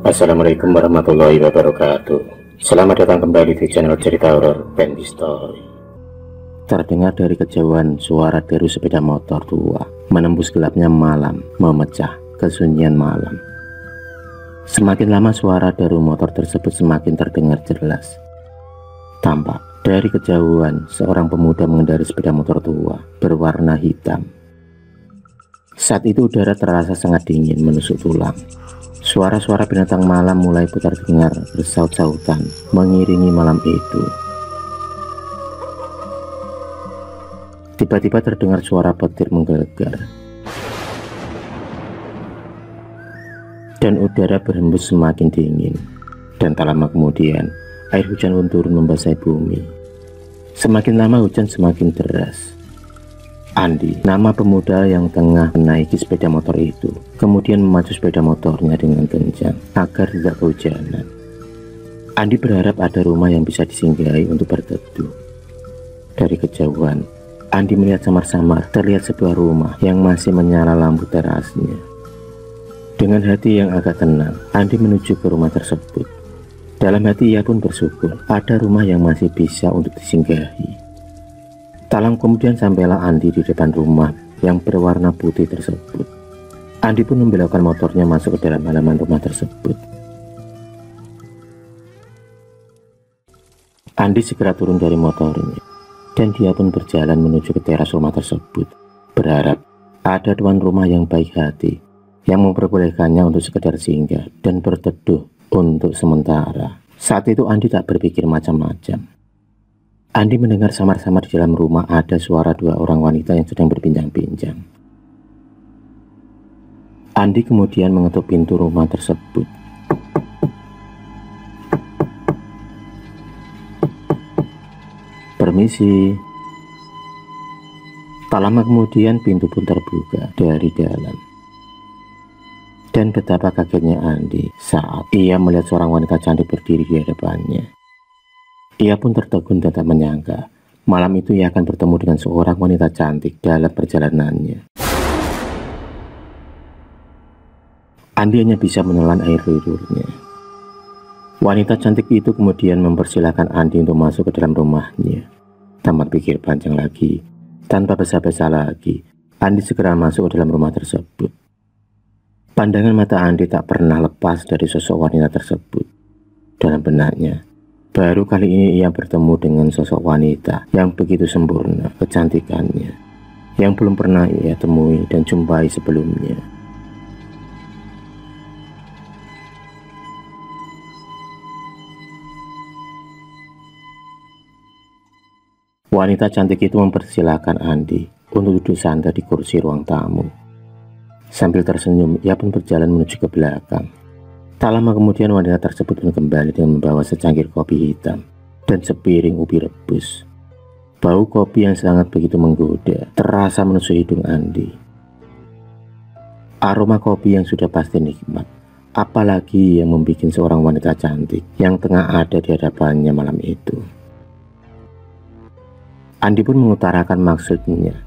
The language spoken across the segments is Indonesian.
Assalamualaikum warahmatullahi wabarakatuh. Selamat datang kembali di channel cerita horor Bendy Story. Terdengar dari kejauhan suara deru sepeda motor tua menembus gelapnya malam, memecah kesunyian malam. Semakin lama suara deru motor tersebut semakin terdengar jelas. Tampak dari kejauhan seorang pemuda mengendarai sepeda motor tua berwarna hitam. Saat itu udara terasa sangat dingin menusuk tulang. Suara-suara binatang malam mulai putar dengar bersaut-sautan mengiringi malam itu. Tiba-tiba terdengar suara petir menggelegar dan udara berhembus semakin dingin. Dan tak lama kemudian air hujan pun turun membasahi bumi. Semakin lama hujan semakin deras. Andi, nama pemuda yang tengah menaiki sepeda motor itu, kemudian memacu sepeda motornya dengan kencang agar tidak kehujanan. Andi berharap ada rumah yang bisa disinggahi untuk berteduh. Dari kejauhan, Andi melihat samar-samar terlihat sebuah rumah yang masih menyala lampu terasnya. Dengan hati yang agak tenang, Andi menuju ke rumah tersebut. Dalam hati ia pun bersyukur ada rumah yang masih bisa untuk disinggahi. Tak lama kemudian sampailah Andi di depan rumah yang berwarna putih tersebut. Andi pun membelokkan motornya masuk ke dalam halaman rumah tersebut. Andi segera turun dari motornya dan dia pun berjalan menuju ke teras rumah tersebut, berharap ada tuan rumah yang baik hati yang memperbolehkannya untuk sekedar singgah dan berteduh untuk sementara. Saat itu Andi tak berpikir macam-macam. Andi mendengar samar-samar di dalam rumah ada suara dua orang wanita yang sedang berbincang-bincang. Andi kemudian mengetuk pintu rumah tersebut. Permisi. Tak lama kemudian pintu pun terbuka dari dalam. Dan betapa kagetnya Andi saat ia melihat seorang wanita cantik berdiri di hadapannya. Ia pun tertegun dan tak menyangka malam itu ia akan bertemu dengan seorang wanita cantik dalam perjalanannya. Andi hanya bisa menelan air liurnya. Wanita cantik itu kemudian mempersilahkan Andi untuk masuk ke dalam rumahnya. Tanpa pikir panjang lagi, tanpa basa-basa lagi, Andi segera masuk ke dalam rumah tersebut. Pandangan mata Andi tak pernah lepas dari sosok wanita tersebut. Dalam benaknya, baru kali ini ia bertemu dengan sosok wanita yang begitu sempurna kecantikannya, yang belum pernah ia temui dan jumpai sebelumnya. Wanita cantik itu mempersilahkan Andi untuk duduk santai di kursi ruang tamu. Sambil tersenyum, ia pun berjalan menuju ke belakang. Tak lama kemudian wanita tersebut pun kembali dengan membawa secangkir kopi hitam dan sepiring ubi rebus. Bau kopi yang sangat begitu menggoda terasa menusuk hidung Andi. Aroma kopi yang sudah pasti nikmat, apalagi yang membuat seorang wanita cantik yang tengah ada di hadapannya malam itu. Andi pun mengutarakan maksudnya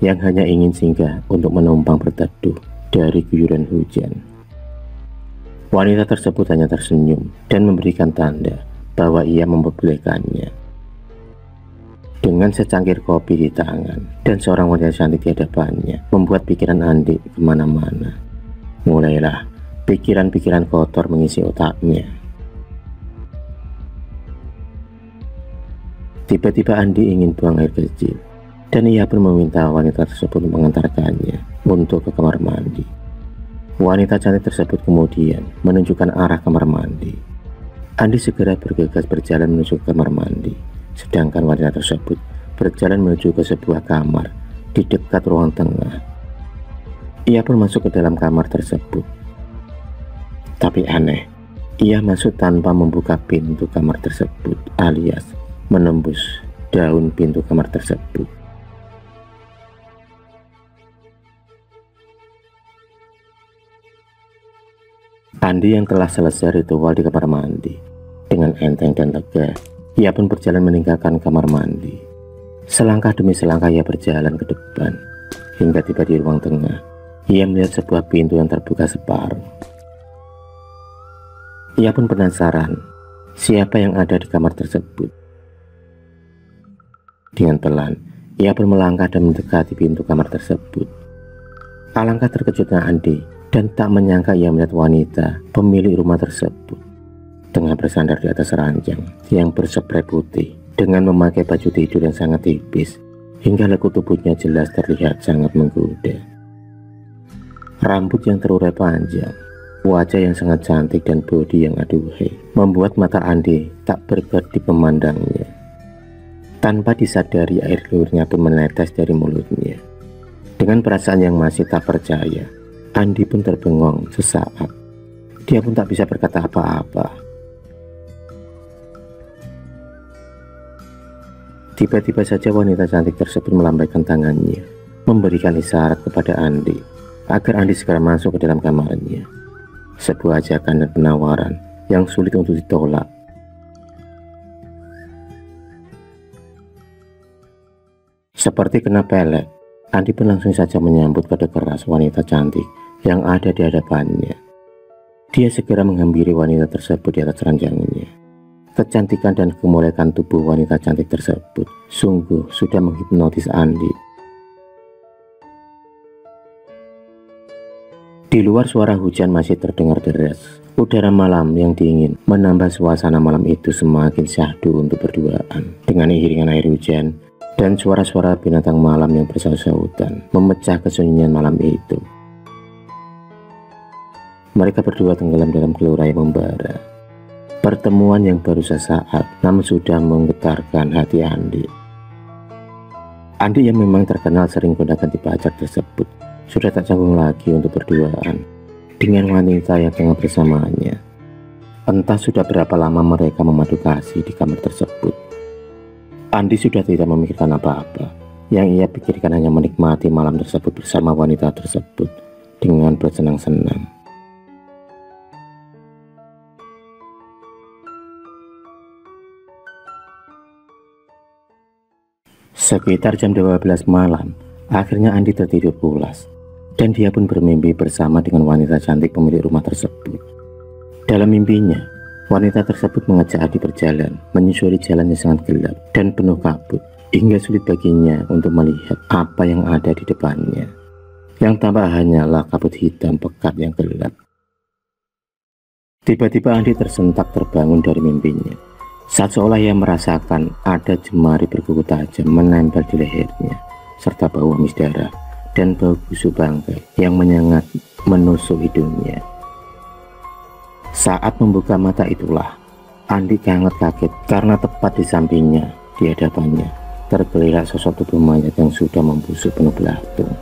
yang hanya ingin singgah untuk menumpang berteduh dari guyuran hujan. Wanita tersebut hanya tersenyum dan memberikan tanda bahwa ia memperbolehkannya. Dengan secangkir kopi di tangan dan seorang wanita cantik di hadapannya membuat pikiran Andi kemana-mana. Mulailah pikiran-pikiran kotor mengisi otaknya. Tiba-tiba Andi ingin buang air kecil dan ia pun meminta wanita tersebut mengantarkannya untuk ke kamar mandi. Wanita cantik tersebut kemudian menunjukkan arah kamar mandi. Andi segera bergegas berjalan menuju ke kamar mandi, sedangkan wanita tersebut berjalan menuju ke sebuah kamar di dekat ruang tengah. Ia pun masuk ke dalam kamar tersebut. Tapi aneh, ia masuk tanpa membuka pintu kamar tersebut, alias menembus daun pintu kamar tersebut. Andi yang telah selesai ritual di kamar mandi, dengan enteng dan lega, ia pun berjalan meninggalkan kamar mandi. Selangkah demi selangkah ia berjalan ke depan, hingga tiba di ruang tengah. Ia melihat sebuah pintu yang terbuka separuh. Ia pun penasaran siapa yang ada di kamar tersebut. Dengan pelan, ia pun melangkah dan mendekati pintu kamar tersebut. Alangkah terkejutnya Andi dan tak menyangka ia melihat wanita pemilik rumah tersebut tengah bersandar di atas ranjang yang berspray putih dengan memakai baju tidur yang sangat tipis hingga lekuk tubuhnya jelas terlihat sangat menggoda. Rambut yang terurai panjang, wajah yang sangat cantik dan bodi yang aduhai membuat mata Andi tak berkedip memandangnya. Tanpa disadari air liurnya pun menetes dari mulutnya. Dengan perasaan yang masih tak percaya, Andi pun terbengong sesaat. Dia pun tak bisa berkata apa-apa. Tiba-tiba saja wanita cantik tersebut melambaikan tangannya, memberikan isyarat kepada Andi agar Andi segera masuk ke dalam kamarnya. Sebuah ajakan dan penawaran yang sulit untuk ditolak. Seperti kena pelet, Andi pun langsung saja menyambut kode keras wanita cantik yang ada di hadapannya. Dia segera menghampiri wanita tersebut di atas ranjangnya. Kecantikan dan kemolekan tubuh wanita cantik tersebut sungguh sudah menghipnotis Andi. Di luar suara hujan masih terdengar deras. Udara malam yang dingin menambah suasana malam itu semakin syahdu untuk berduaan. Dengan iringan air hujan dan suara-suara binatang malam yang bersaut-sautan memecah kesunyian malam itu. Mereka berdua tenggelam dalam gelora yang membara. Pertemuan yang baru sesaat namun sudah menggetarkan hati Andi. Andi yang memang terkenal sering gonta-ganti pacar tersebut sudah tak canggung lagi untuk berduaan dengan wanita yang tengah bersamanya. Entah sudah berapa lama mereka memadu kasih di kamar tersebut. Andi sudah tidak memikirkan apa-apa. Yang ia pikirkan hanya menikmati malam tersebut bersama wanita tersebut dengan bersenang-senang. Sekitar jam 12 malam, akhirnya Andi tertidur pulas. Dan dia pun bermimpi bersama dengan wanita cantik pemilik rumah tersebut. Dalam mimpinya, wanita tersebut mengajak Andi berjalan, menyusuri jalan yang sangat gelap dan penuh kabut, hingga sulit baginya untuk melihat apa yang ada di depannya. Yang tampak hanyalah kabut hitam pekat yang gelap. Tiba-tiba Andi tersentak terbangun dari mimpinya, saat seolah ia merasakan ada jemari berkuku tajam menempel di lehernya, serta bau amis darah dan bau busuk bangkai yang menyengat menusuk hidungnya. Saat membuka mata itulah Andi sangat kaget karena tepat di sampingnya, di hadapannya, tergeliat sosok tubuh mayat yang sudah membusuk penuh belatung.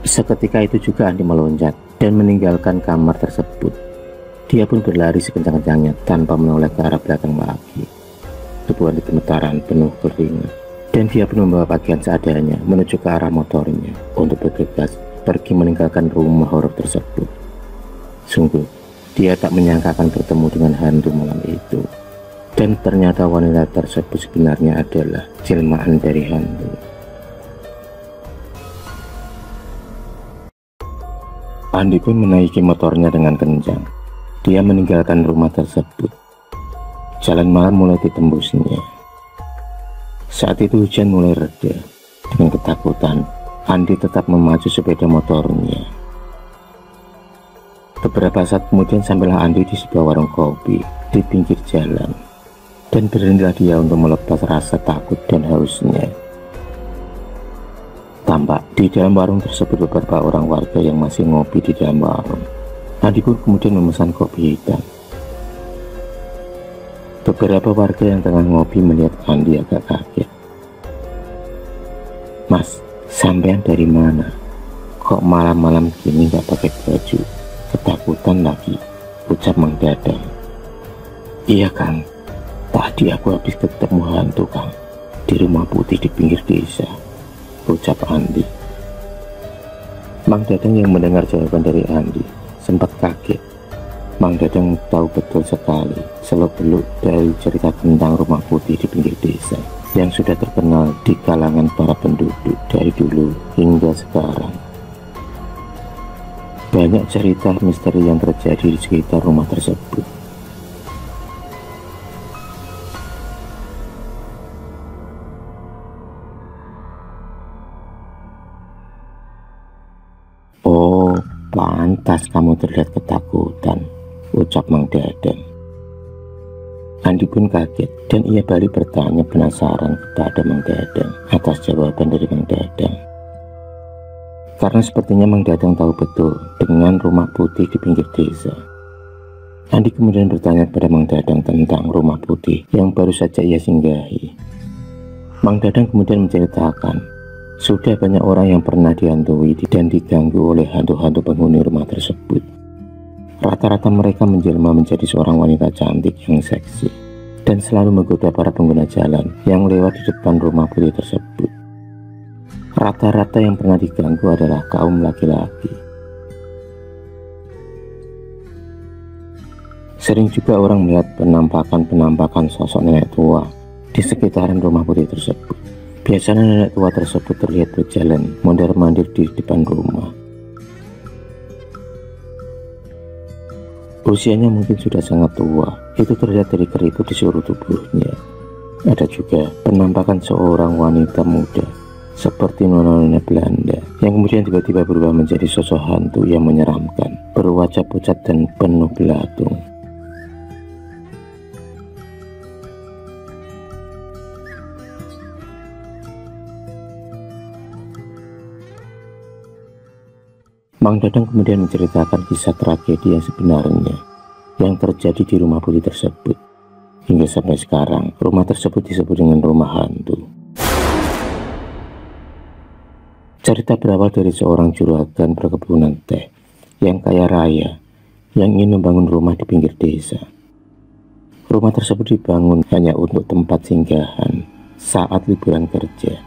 Seketika itu juga Andi meloncat dan meninggalkan kamar tersebut. Dia pun berlari sekencang-kencangnya tanpa menoleh ke arah belakang lagi. Tubuh Andi gemetaran penuh keringat. Dan dia pun membawa pakaian seadanya menuju ke arah motornya untuk bergegas pergi meninggalkan rumah horor tersebut. Sungguh, dia tak menyangka akan bertemu dengan hantu malam itu. Dan ternyata wanita tersebut sebenarnya adalah jelmaan dari hantu. Andi pun menaiki motornya dengan kencang. Dia meninggalkan rumah tersebut. Jalan malam mulai ditembusnya. Saat itu hujan mulai reda. Dengan ketakutan, Andi tetap memacu sepeda motornya. Beberapa saat kemudian sampailah Andi di sebuah warung kopi di pinggir jalan. Dan berhentilah dia untuk melepas rasa takut dan hausnya. Tampak di dalam warung tersebut beberapa orang warga yang masih ngopi di dalam warung. Andi pun kemudian memesan kopi hitam. Beberapa warga yang tengah ngopi melihat Andi agak kaget. "Mas, sampean dari mana? Kok malam-malam gini gak pakai baju? Ketakutan lagi," ucap Mang Dadang. "Iya Kang, tadi aku habis ketemu hantu Kang, di rumah putih di pinggir desa," ucap Andi. Mang Dadang yang mendengar jawaban dari Andi sempat kaget. Mang Dadang tahu betul sekali seluk-beluk dari cerita tentang rumah putih di pinggir desa yang sudah terkenal di kalangan para penduduk dari dulu hingga sekarang. Banyak cerita misteri yang terjadi di sekitar rumah tersebut. "Oh, pantas kamu terlihat ketakutan," ucap Mang Dadang. Andi pun kaget dan ia balik bertanya penasaran kepada Mang Dadang atas jawaban dari Mang Dadang. Karena sepertinya Mang Dadang tahu betul dengan rumah putih di pinggir desa. Andi kemudian bertanya kepada Mang Dadang tentang rumah putih yang baru saja ia singgahi. Mang Dadang kemudian menceritakan, sudah banyak orang yang pernah dihantui dan diganggu oleh hantu-hantu penghuni rumah tersebut. Rata-rata mereka menjelma menjadi seorang wanita cantik yang seksi dan selalu menggoda para pengguna jalan yang lewat di depan rumah putih tersebut. Rata-rata yang pernah diganggu adalah kaum laki-laki. Sering juga orang melihat penampakan sosok nenek tua di sekitaran rumah putih tersebut. Biasanya nenek tua tersebut terlihat berjalan mondar-mandir di depan rumah. Usianya mungkin sudah sangat tua, itu terlihat dari keriput di seluruh tubuhnya. Ada juga penampakan seorang wanita muda seperti nona-nona Belanda yang kemudian tiba-tiba berubah menjadi sosok hantu yang menyeramkan, berwajah pucat dan penuh belatung. Mang Dadang kemudian menceritakan kisah tragedi yang sebenarnya yang terjadi di rumah putih tersebut. Hingga sampai sekarang, rumah tersebut disebut dengan rumah hantu. Cerita berawal dari seorang juragan perkebunan teh yang kaya raya yang ingin membangun rumah di pinggir desa. Rumah tersebut dibangun hanya untuk tempat singgahan saat liburan kerja.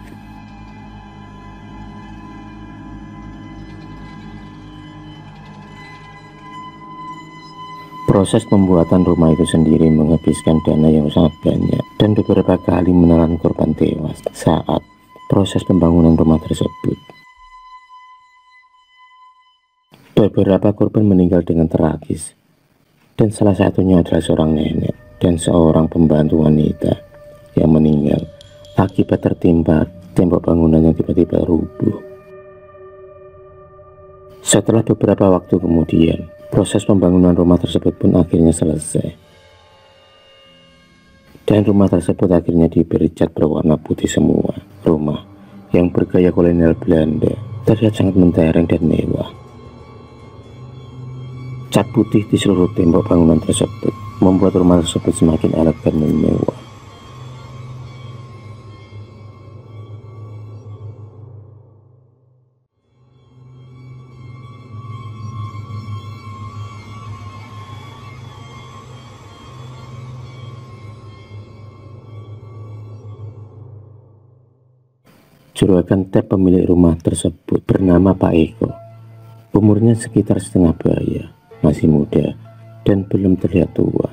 Proses pembuatan rumah itu sendiri menghabiskan dana yang sangat banyak dan beberapa kali menelan korban tewas saat proses pembangunan rumah tersebut. Beberapa korban meninggal dengan tragis, dan salah satunya adalah seorang nenek dan seorang pembantu wanita yang meninggal akibat tertimpa tembok bangunan yang tiba-tiba rubuh. Setelah beberapa waktu kemudian, proses pembangunan rumah tersebut pun akhirnya selesai. Dan rumah tersebut akhirnya diberi cat berwarna putih semua. Rumah yang bergaya kolonial Belanda terlihat sangat mentereng dan mewah. Cat putih di seluruh tembok bangunan tersebut membuat rumah tersebut semakin elegan dan mewah. Juragan teh pemilik rumah tersebut bernama Pak Eko. Umurnya sekitar setengah baya, masih muda, dan belum terlihat tua.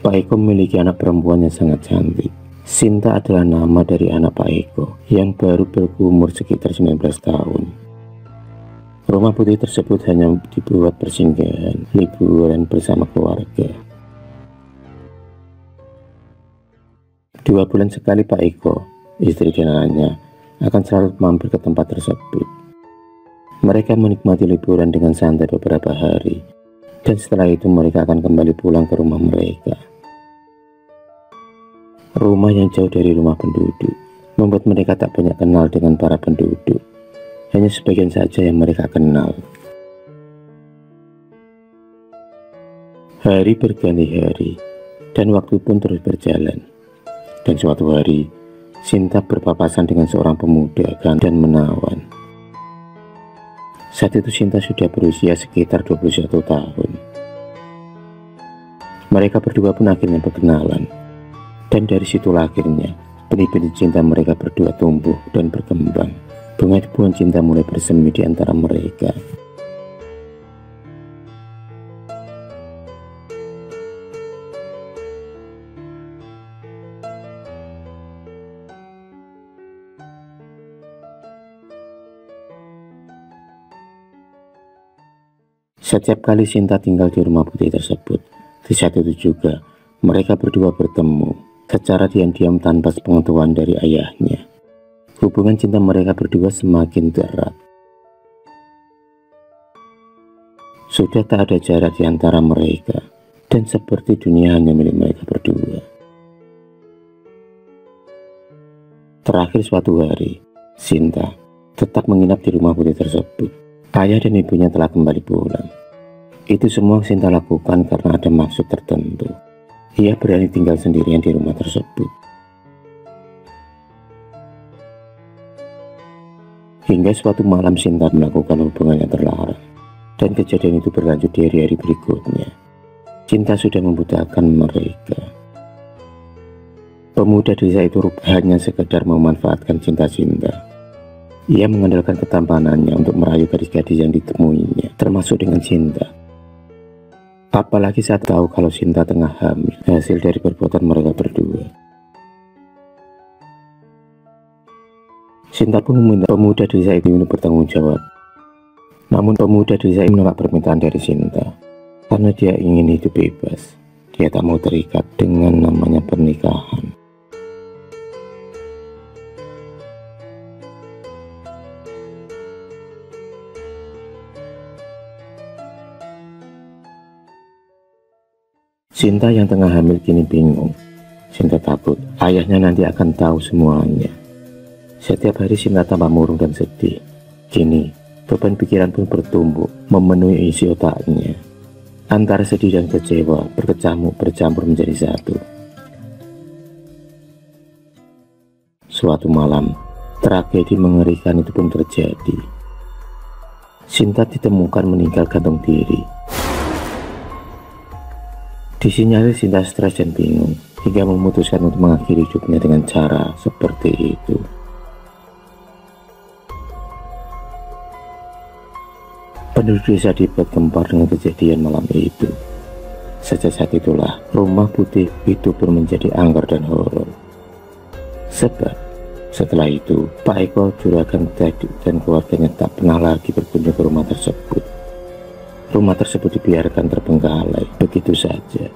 Pak Eko memiliki anak perempuan yang sangat cantik. Sinta adalah nama dari anak Pak Eko yang baru berumur sekitar 19 tahun. Rumah putih tersebut hanya dibuat persinggahan, liburan bersama keluarga. 2 bulan sekali Pak Eko, istri dan anaknya akan selalu mampir ke tempat tersebut. Mereka menikmati liburan dengan santai beberapa hari, dan setelah itu mereka akan kembali pulang ke rumah mereka. Rumah yang jauh dari rumah penduduk membuat mereka tak banyak kenal dengan para penduduk. Hanya sebagian saja yang mereka kenal. Hari berganti hari, dan waktu pun terus berjalan. Dan suatu hari, Sinta berpapasan dengan seorang pemuda dan menawan. Saat itu Sinta sudah berusia sekitar 21 tahun. Mereka berdua pun akhirnya berkenalan. Dan dari situlah akhirnya benih-benih cinta mereka berdua tumbuh dan berkembang. Bunga-bunga cinta mulai bersemi di antara mereka. Setiap kali Sinta tinggal di rumah putih tersebut, di saat itu juga mereka berdua bertemu secara diam-diam tanpa sepengetahuan dari ayahnya. Hubungan cinta mereka berdua semakin erat. Sudah tak ada jarak di antara mereka, dan seperti dunia hanya milik mereka berdua. Terakhir suatu hari, Sinta tetap menginap di rumah putih tersebut. Ayah dan ibunya telah kembali pulang. Itu semua Sinta lakukan karena ada maksud tertentu. Ia berani tinggal sendirian di rumah tersebut. Hingga suatu malam Sinta melakukan hubungan yang terlarang. Dan kejadian itu berlanjut di hari-hari berikutnya. Sinta sudah membutakan mereka. Pemuda desa itu hanya sekedar memanfaatkan cinta Sinta. Ia mengandalkan ketampanannya untuk merayu gadis-gadis yang ditemuinya, termasuk dengan Sinta. Apalagi saat tahu kalau Sinta tengah hamil, hasil dari perbuatan mereka berdua. Sinta pun meminta pemuda desa itu untuk bertanggung jawab. Namun pemuda desa itu menolak permintaan dari Sinta, karena dia ingin hidup bebas. Dia tak mau terikat dengan namanya pernikahan. Sinta yang tengah hamil kini bingung. Sinta takut ayahnya nanti akan tahu semuanya. Setiap hari Sinta tambah murung dan sedih. Kini beban pikiran pun bertumbuk memenuhi isi otaknya. Antara sedih dan kecewa berkecamuk bercampur menjadi satu. Suatu malam, tragedi mengerikan itu pun terjadi. Sinta ditemukan meninggal gantung diri. Disinyalir Sinta stres dan bingung, hingga memutuskan untuk mengakhiri hidupnya dengan cara seperti itu. Penduduk desa dibuat gempar dengan kejadian malam itu. Sejak saat itulah rumah putih itu pun menjadi angker dan horor. Sebab setelah itu Pak Eko Juragan Teddy dan keluarganya tak pernah lagi berkunjung ke rumah tersebut. Rumah tersebut dibiarkan terbengkalai begitu saja.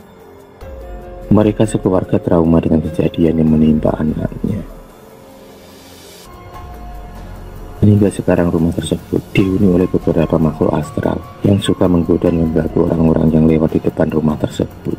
Mereka sekeluarga trauma dengan kejadian yang menimpa anaknya. Hingga sekarang rumah tersebut dihuni oleh beberapa makhluk astral yang suka menggoda dan mengganggu orang-orang yang lewat di depan rumah tersebut.